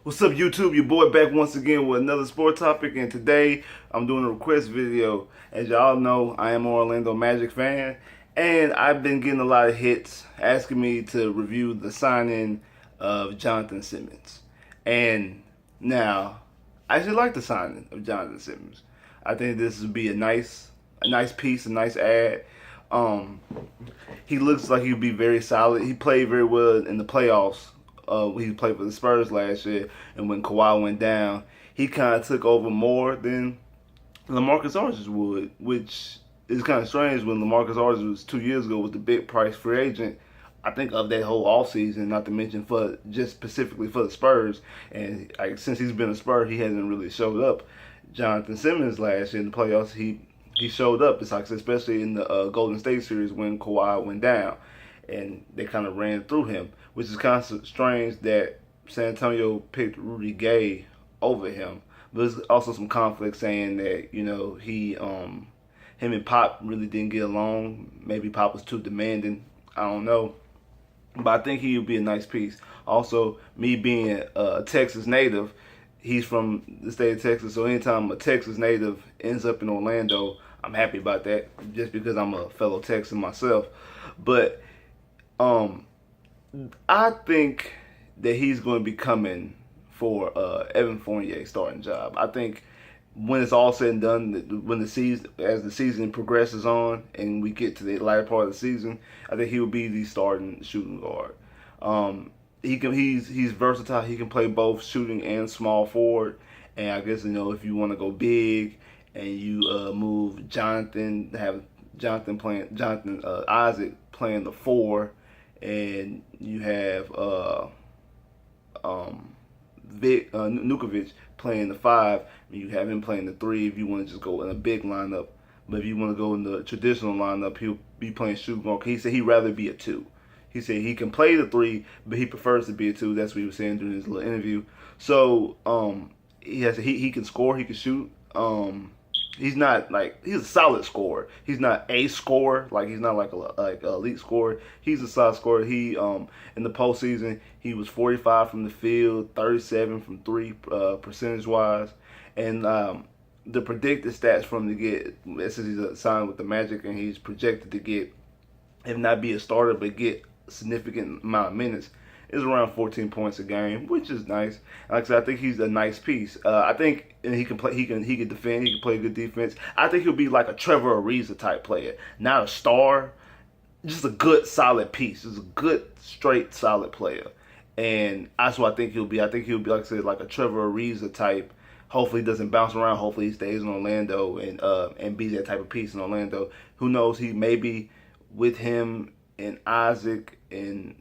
What's up, YouTube? Your boy back once again with another sport topic, and today I'm doing a request video. As y'all know, I am an Orlando Magic fan, and I've been getting a lot of hits asking me to review the signing of Jonathan Simmons. And now, I actually like the signing of Jonathan Simmons. I think this would be a nice piece, a nice ad. Um, he looks like he'd be very solid. He played very well in the playoffs. He played for the Spurs last year, and when Kawhi went down, he kind of took over more than LaMarcus Aldridge would, which is kind of strange when LaMarcus Aldridge was 2 years ago was the big price free agent. I think of that whole offseason, not to mention for just specifically for the Spurs. And since he's been a Spur, he hasn't really showed up. Jonathan Simmons last year in the playoffs, he showed up. It's like especially in the Golden State series when Kawhi went down, and they kind of ran through him, which is kind of strange that San Antonio picked Rudy Gay over him. But there's also some conflict saying that him and Pop really didn't get along. Maybe Pop was too demanding. I don't know. But I think he would be a nice piece. Also, me being a Texas native, he's from the state of Texas, so anytime a Texas native ends up in Orlando, I'm happy about that, just because I'm a fellow Texan myself. But I think that he's going to be coming for Evan Fournier's starting job. I think when it's all said and done, when as the season progresses on and we get to the latter part of the season, I think he will be the starting shooting guard. He's versatile. He can play both shooting and small forward. And I guess if you want to go big and you move Jonathan Isaac playing the four, and you have Nukovic playing the five, and you have him playing the three if you want to just go in a big lineup. But if you want to go in the traditional lineup, he'll be playing shooting guard. He said he'd rather be a two. He said he can play the three, but he prefers to be a two. That's what he was saying during his little interview. So he can score, he can shoot. He's a solid scorer. He's not a scorer, he's not like an elite scorer. He's a solid scorer. He in the postseason he was 45 from the field, 37 from three percentage wise, and the predicted stats from him to get, since he's signed with the Magic, and he's projected to get, if not be a starter, but get a significant amount of minutes, is around 14 points a game, which is nice. Like I said, I think he's a nice piece. I think he can play. He can defend. He can play good defense. I think he'll be like a Trevor Ariza type player, not a star, just a good solid piece. Just a good straight solid player, and that's what I think he'll be. I think he'll be, like I said, like a Trevor Ariza type. Hopefully, he doesn't bounce around. Hopefully, he stays in Orlando and be that type of piece in Orlando. Who knows? He maybe with him and Isaac and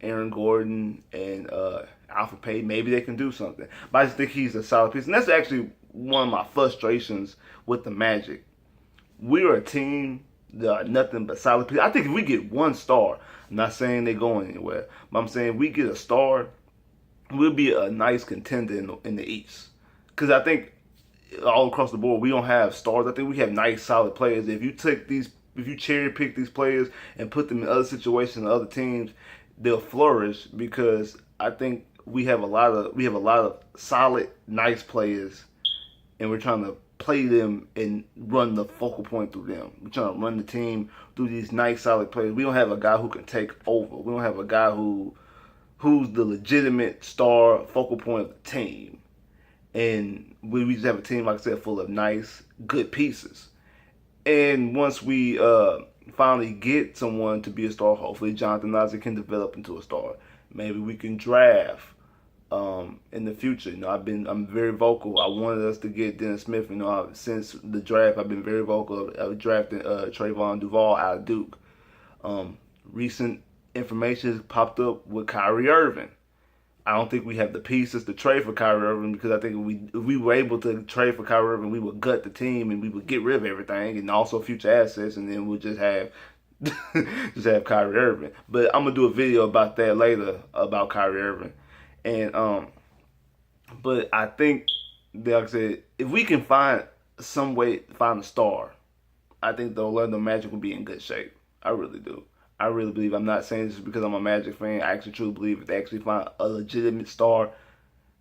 Aaron Gordon and Alpha Pay, maybe they can do something. But I just think he's a solid piece. And that's actually one of my frustrations with the Magic. We're a team that are nothing but solid pieces. I think if we get one star, I'm not saying they're going anywhere, but I'm saying if we get a star, we'll be a nice contender in the East. Because I think all across the board, we don't have stars. I think we have nice, solid players. If you cherry pick these players and put them in other situations, other teams, they'll flourish, because I think we have a lot of solid, nice players, and we're trying to play them and run the focal point through them. We're trying to run the team through these nice, solid players. We don't have a guy who can take over. We don't have a guy who's the legitimate star focal point of the team. And we just have a team, like I said, full of nice, good pieces. And once we finally get someone to be a star, hopefully Jonathan Isaac can develop into a star. Maybe we can draft in the future. I'm very vocal. I wanted us to get Dennis Smith. Since the draft, I've been very vocal of drafting Trayvon Duval out of Duke. Recent information has popped up with Kyrie Irving. I don't think we have the pieces to trade for Kyrie Irving, because I think if we were able to trade for Kyrie Irving, we would gut the team and we would get rid of everything and also future assets, and then we'll just have Kyrie Irving. But I'm gonna do a video about that later, about Kyrie Irving, and but I think that, like I said, if we can find some way to find a star, I think the Orlando Magic will be in good shape. I really do. I really believe. I'm not saying this because I'm a Magic fan. I actually truly believe if they actually find a legitimate star,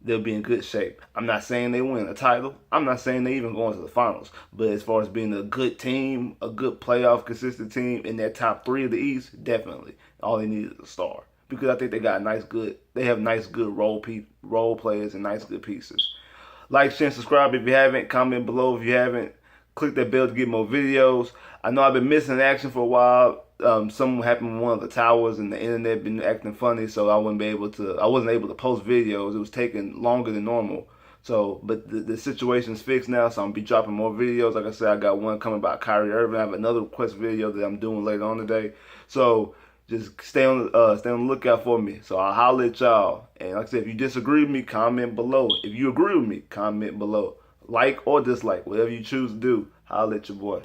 they'll be in good shape. I'm not saying they win a title. I'm not saying they even go into the finals. But as far as being a good team, a good playoff consistent team in that top three of the East, definitely. All they need is a star. Because I think they have nice good role players and nice good pieces. Like, share, and subscribe if you haven't. Comment below if you haven't. Click that bell to get more videos. I know I've been missing action for a while. Something happened with one of the towers, and the internet been acting funny, so I wasn't able to post videos. It was taking longer than normal. So, but the situation's fixed now, so I'm gonna be dropping more videos. Like I said, I got one coming about Kyrie Irving. I have another request video that I'm doing later on today. So just stay on the lookout for me. So I'll holler at y'all. And like I said, if you disagree with me, comment below. If you agree with me, comment below. Like or dislike, whatever you choose to do, holler at your boy.